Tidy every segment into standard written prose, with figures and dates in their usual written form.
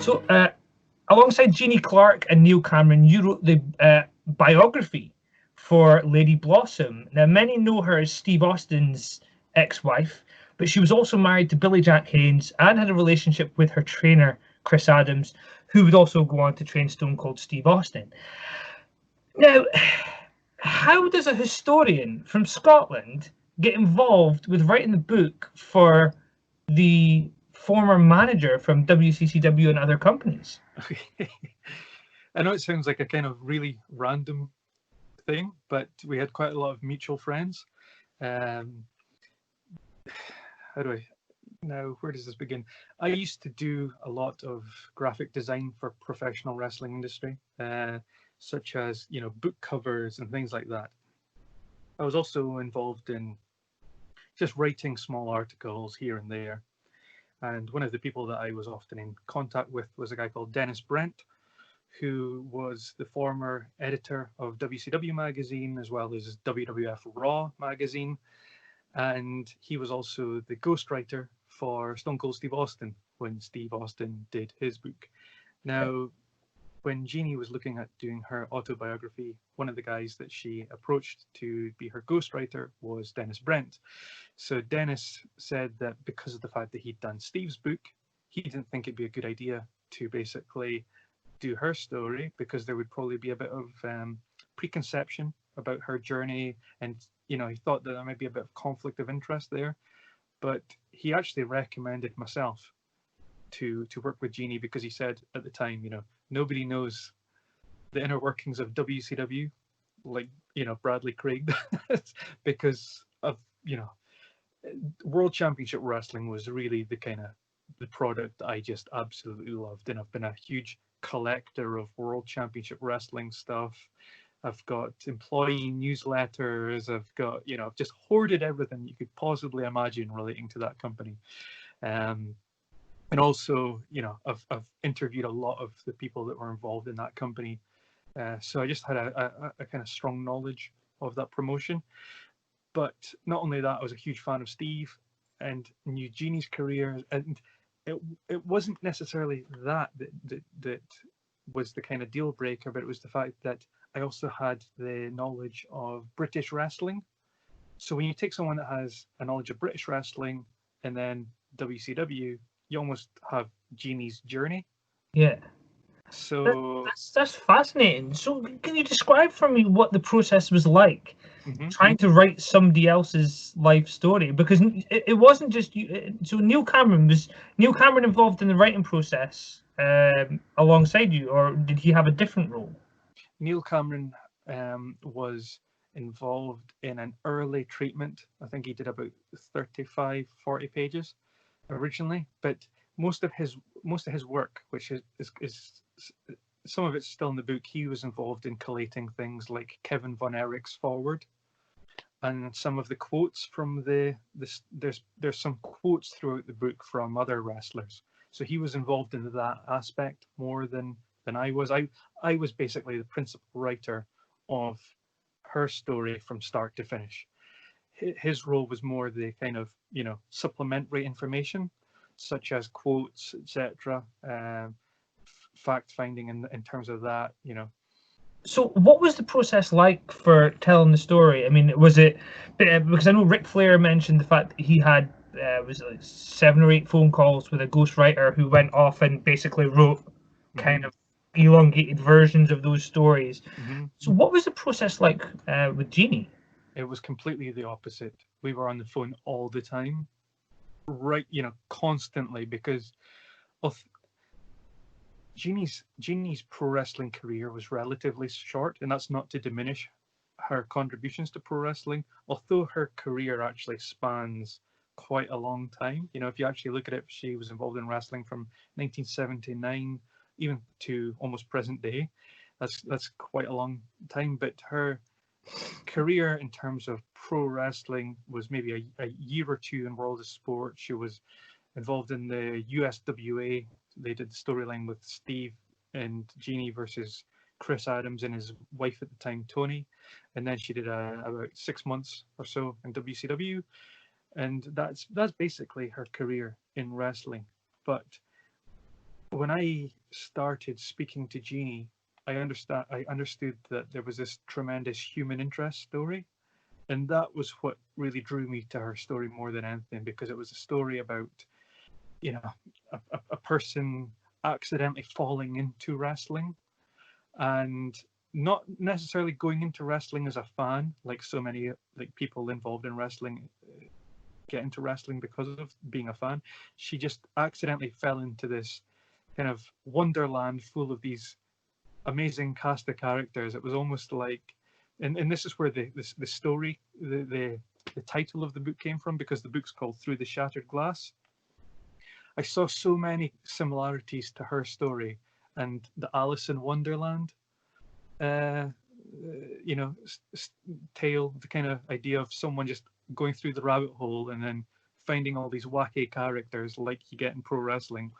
So, alongside Jeannie Clark and Neil Cameron, you wrote the biography for Lady Blossom. Now, many know her as Steve Austin's ex-wife, but she was also married to Billy Jack Haynes and had a relationship with her trainer, Chris Adams, who would also go on to train Stone Cold Steve Austin. Now, how does a historian from Scotland get involved with writing the book for the former manager from WCCW and other companies? Okay. I know it sounds like a kind of really random thing, but we had quite a lot of mutual friends. How do I now? Where does this begin? I used to do a lot of graphic design for professional wrestling industry, such as book covers and things like that. I was also involved in just writing small articles here and there. And one of the people that I was often in contact with was a guy called Dennis Brent, who was the former editor of WCW magazine as well as WWF Raw magazine. And he was also the ghostwriter for Stone Cold Steve Austin when Steve Austin did his book. Now, when Jeannie was looking at doing her autobiography, one of the guys that she approached to be her ghostwriter was Dennis Brent. So Dennis said that because of the fact that he'd done Steve's book, he didn't think it'd be a good idea to basically do her story because there would probably be a bit of preconception about her journey, and he thought that there might be a bit of conflict of interest there. But he actually recommended myself to work with Jeannie because he said at the time, nobody knows the inner workings of WCW like Bradley Craig because of World Championship Wrestling was really the product I just absolutely loved, and I've been a huge collector of World Championship Wrestling stuff. I've got employee newsletters. I've got I've just hoarded everything you could possibly imagine relating to that company. And also, I've interviewed a lot of the people that were involved in that company. So I just had a kind of strong knowledge of that promotion. But not only that, I was a huge fan of Steve and knew Jeannie's career. And it wasn't necessarily that was the kind of deal breaker, but it was the fact that I also had the knowledge of British wrestling. So when you take someone that has a knowledge of British wrestling and then WCW, you almost have Jeannie's journey. Yeah. So that's fascinating. So can you describe for me what the process was like trying to write somebody else's life story? Because it wasn't just you. So Neil Cameron involved in the writing process alongside you, or did he have a different role? Neil Cameron was involved in an early treatment. I think he did about 35, 40 pages originally, but most of his work, which is some of it's still in the book, he was involved in collating things like Kevin Von Erich's foreword and some of the quotes from there's some quotes throughout the book from other wrestlers. So he was involved in that aspect more than I was. I was basically the principal writer of her story from start to finish. His role was more the kind of supplementary information, such as quotes, etc. Fact finding in terms of that. So what was the process like for telling the story? I mean, was it because I know Ric Flair mentioned the fact that he had was it like 7 or 8 phone calls with a ghostwriter who went off and basically wrote kind of elongated versions of those stories. So what was the process like with Jeannie? It was completely the opposite. We were on the phone all the time, right? Constantly, because of Jeannie's pro wrestling career was relatively short, and that's not to diminish her contributions to pro wrestling, although her career actually spans quite a long time. If you actually look at it, she was involved in wrestling from 1979 even to almost present day. That's quite a long time, but her career in terms of pro wrestling was maybe a year or two in World of Sport. She was involved in the USWA. They did the storyline with Steve and Jeannie versus Chris Adams and his wife at the time, Tony. And then she did about 6 months or so in WCW. And that's basically her career in wrestling. But when I started speaking to Jeannie, I understood that there was this tremendous human interest story, and that was what really drew me to her story more than anything, because it was a story about, you know, a person accidentally falling into wrestling, and not necessarily going into wrestling as a fan, like so many like people involved in wrestling get into wrestling because of being a fan. She just accidentally fell into this kind of wonderland full of these amazing cast of characters. It was almost like, and this is where the story, the title of the book came from, because the book's called Through the Shattered Glass. I saw so many similarities to her story and the Alice in Wonderland, uh, tale, the kind of idea of someone just going through the rabbit hole and then finding all these wacky characters like you get in pro wrestling.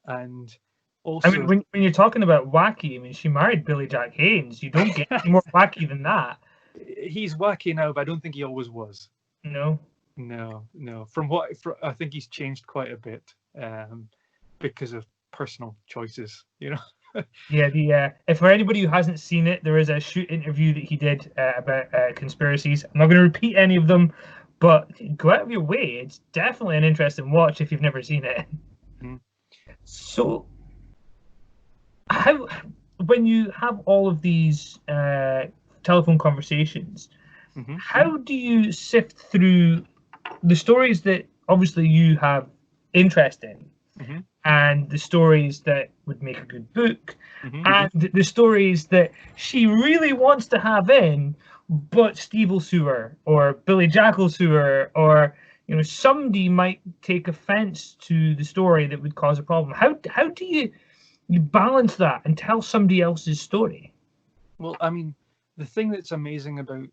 And I mean, also, when you're talking about wacky, I mean, she married Billy Jack Haynes. You don't get any more wacky than that. he's wacky now, but I don't think he always was. No. No, no. I think he's changed quite a bit, because of personal choices. You know. Yeah, if for anybody who hasn't seen it, there is a shoot interview that he did about conspiracies. I'm not going to repeat any of them, but go out of your way. It's definitely an interesting watch if you've never seen it. Mhm. So, how when you have all of these telephone conversations, Mhm. how do you sift through the stories that obviously you have interest in, Mhm. and the stories that would make a good book, Mhm. and the stories that she really wants to have in, but Steve will sue her, or Billy Jack will sue her, or somebody might take offense to the story that would cause a problem. How do you balance that and tell somebody else's story? Well, I mean, the thing that's amazing about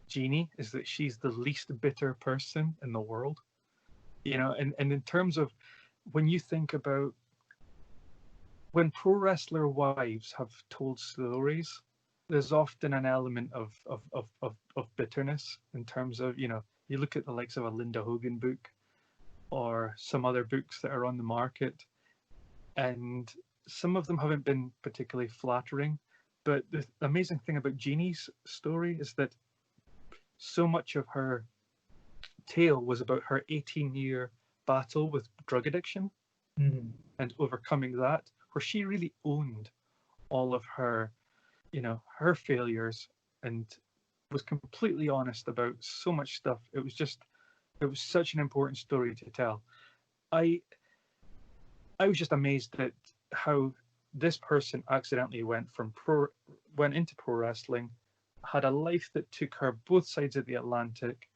Jeannie is that she's the least bitter person in the world. You know, and in terms of, when you think about when pro wrestler wives have told stories, there's often an element of bitterness, in terms of, you look at the likes of a Linda Hogan book or some other books that are on the market, and some of them haven't been particularly flattering. But the amazing thing about Jeannie's story is that so much of her tale was about her 18-year battle with drug addiction Mm. and overcoming that, where she really owned all of her, her failures, and was completely honest about so much stuff. It was such an important story to tell. I I was just amazed at how this person accidentally went into pro wrestling, had a life that took her both sides of the Atlantic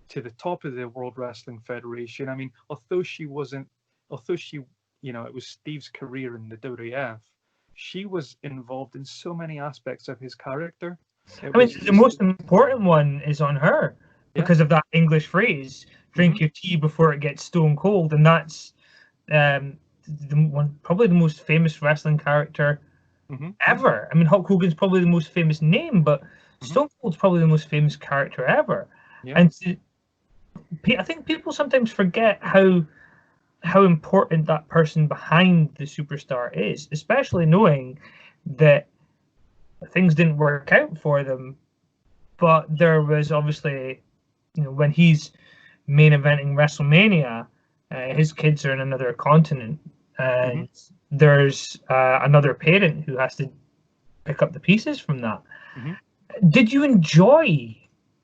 to the top of the World Wrestling Federation. I mean, although she, it was Steve's career in the WWF, she was involved in so many aspects of his character. It I mean, was the just, most important one is on her yeah. because of that English phrase, Hmm. drink your tea before it gets stone cold. And that's um, probably the most famous wrestling character Hmm. ever. I mean, Hulk Hogan's probably the most famous name, but Hmm. Stone Cold's probably the most famous character ever. Yeah. And I think people sometimes forget how important that person behind the superstar is, especially knowing that things didn't work out for them. But there was obviously, when he's main eventing WrestleMania, his kids are in another continent, Hmm. and there's another parent who has to pick up the pieces from that. Hmm. Did you enjoy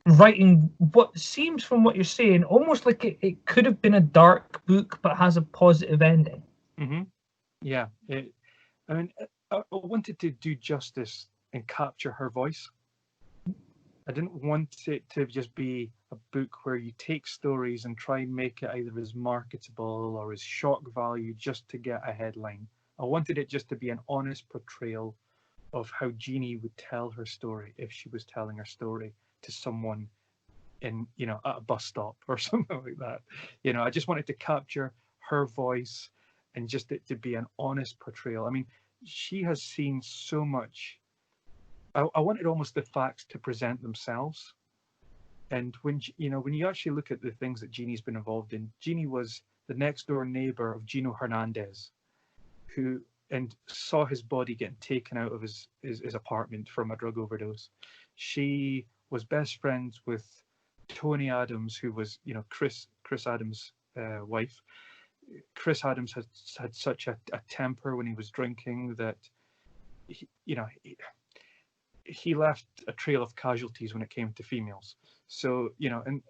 writing what seems, from what you're saying, almost like it could have been a dark book but has a positive ending? Hmm. Yeah. I mean, I wanted to do justice and capture her voice. I didn't want it to just be a book where you take stories and try and make it either as marketable or as shock value just to get a headline. I wanted it just to be an honest portrayal of how Jeannie would tell her story if she was telling her story to someone in, at a bus stop or something like that. I just wanted to capture her voice and just it to be an honest portrayal. I mean, she has seen so much. I wanted almost the facts to present themselves. And when you actually look at the things that Jeannie's been involved in, Jeannie was the next door neighbor of Gino Hernandez. who and saw his body getting taken out of his apartment from a drug overdose. She was best friends with Tony Adams, who was, you know, Chris Adams' wife. Chris Adams had such a temper when he was drinking that he left a trail of casualties when it came to females. So, you know, and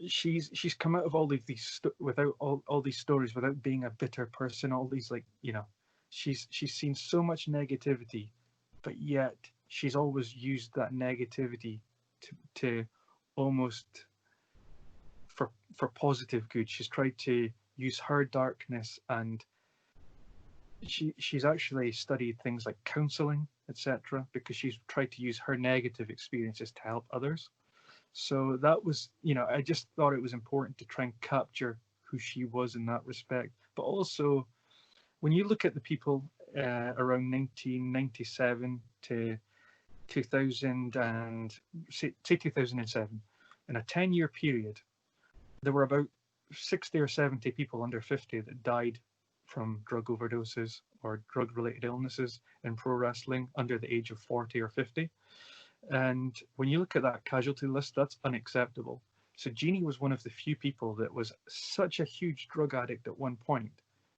she's come out of all of these without all these stories without being a bitter person. All these, like, you know, she's seen so much negativity, but yet she's always used that negativity to almost for positive good. She's tried to use her darkness, and she's actually studied things like counseling, etc., because she's tried to use her negative experiences to help others. So that was, you know, I just thought it was important to try and capture who she was in that respect. But also, when you look at the people around 1997 to 2000 and say 2007, in a 10-year period, there were about 60 or 70 people under 50 that died from drug overdoses or drug-related illnesses in pro wrestling under the age of 40 or 50. And when you look at that casualty list, that's unacceptable. So Jeannie was one of the few people that was such a huge drug addict at one point,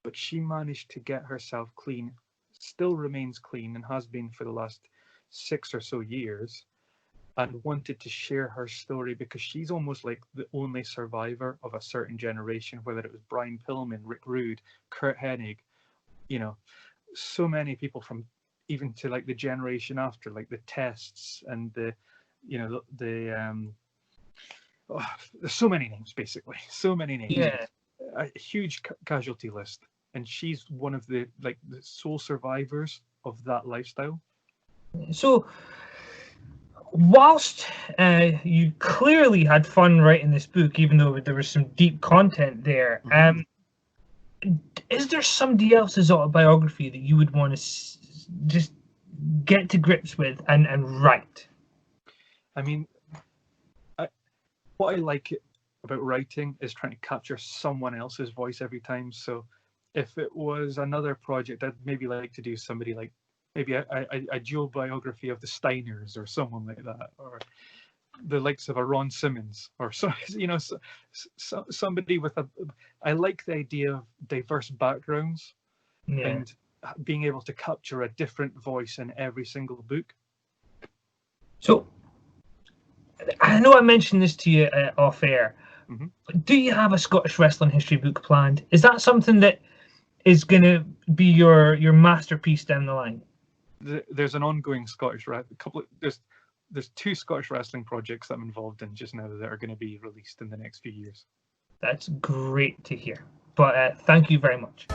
but she managed to get herself clean, still remains clean, and has been for the last 6 or so years, and wanted to share her story because she's almost like the only survivor of a certain generation, whether it was Brian Pillman, Rick Rude, Kurt Hennig, you know, so many people from even to like the generation after, like the Tests and the, you know, there's so many names, basically, so many names. Yeah. A huge casualty list, and she's one of the sole survivors of that lifestyle. So, whilst you clearly had fun writing this book, even though there was some deep content there, is there somebody else's autobiography that you would want to just get to grips with and write? I mean, what I like about writing is trying to capture someone else's voice every time. So if it was another project, I'd maybe like to do somebody like maybe a dual biography of the Steiners or someone like that, or the likes of a Ron Simmons, or so, you know, somebody with a. I like the idea of diverse backgrounds and being able to capture a different voice in every single book. So, I know I mentioned this to you off air. But do you have a Scottish wrestling history book planned? Is that something that is going to be your masterpiece down the line? There's an ongoing Scottish there's 2 Scottish wrestling projects that I'm involved in just now that are going to be released in the next few years. That's great to hear. But thank you very much.